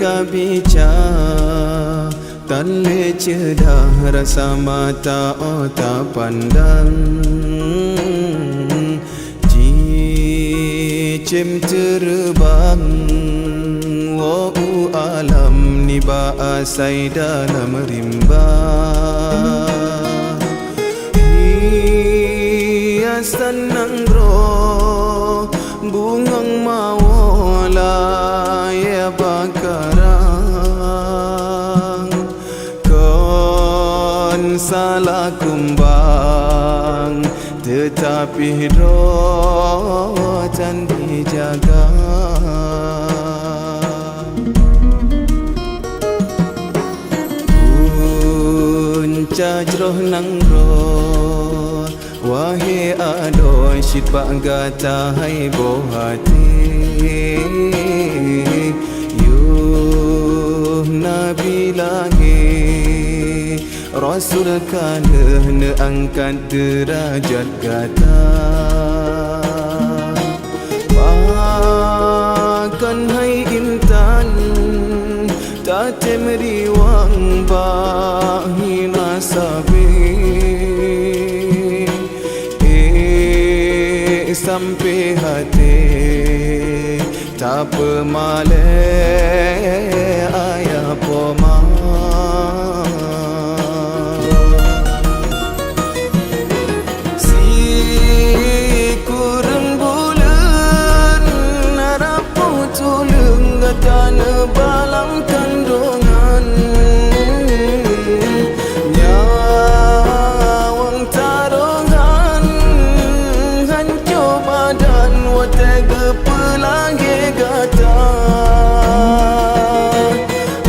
bicara tan le cedah rasa mata otak pandang cicim terbang wa'u alam ni ba'asai dalam rimba hiasan nanggro bungang mawala ya bakarang kon salah kumbang tetapi rotan dijaga puncak jroh nanggro wahai adoy syit gata hai boh hati yuh nabi lahi rasul kalah ne angkat derajat gata bahkan hai intan tak temeriwang bahina sabi sampai hati tak pemale ayah poma si kurang bulan harapu tulung gatana balang kandungan nyawang tarongan dan watega pelangi gata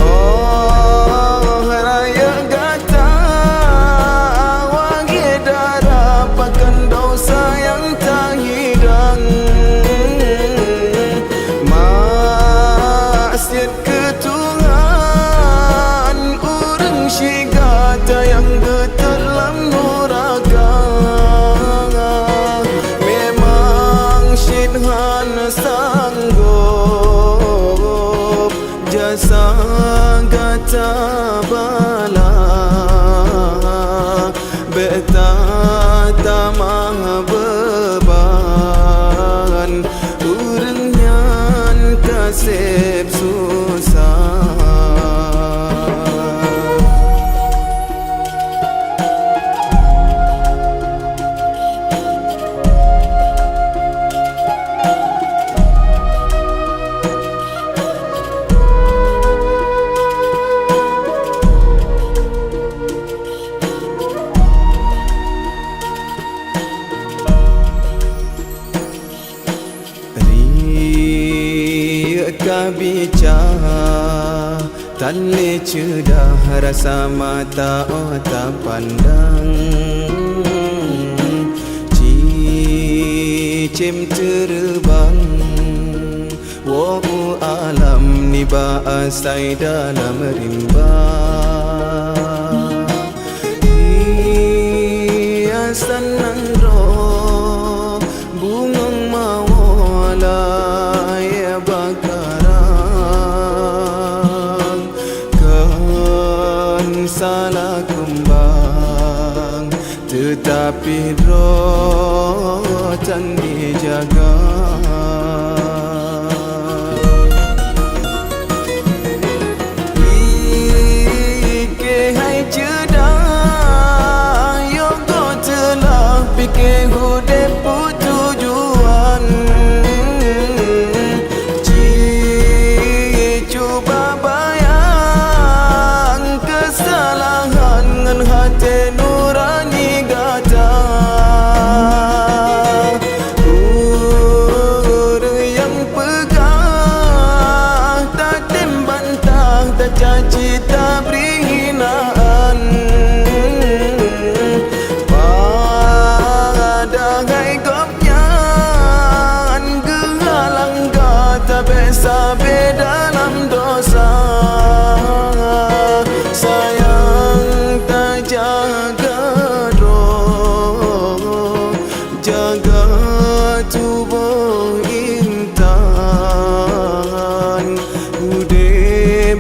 oh raya gata wangi darah pakan dosa yang tak hidang maksiat ketuhan urang syigata yang getelam nuraka hana sanggup jasa gata bala beta tamah beban urang nyan kasep susah bicara tan le cedah rasa mata otak pandang cicim terbang wa'u alam ni ba'asai dalam rimba hiasan nanggro bungang mawala ya bakarang kan salah kembang tetapi rotan dijaga fikir hai cedah yogo telah fikir hudep tujuan cuba bayang kesalahan ngan hati nurani gata yang pegah tak tembantah tak caci tak beri hinaan padahal gopnya gehalang gata besa dalam dosa sayang tak jaga roh jaga tubuh intan udah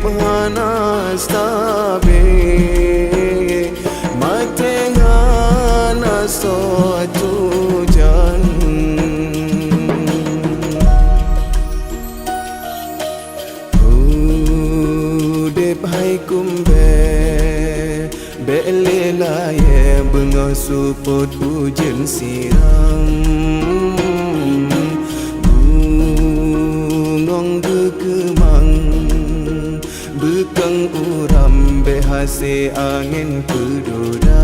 hai kumbe bele laye bunga suput hujan siram gunung gekemang bekang uram behase angin kedoda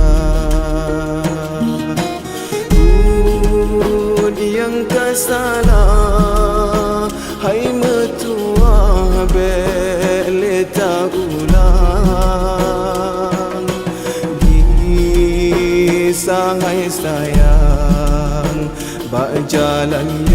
yang kasalah hai metua bele tak ulang kisah hai sayang bak jalan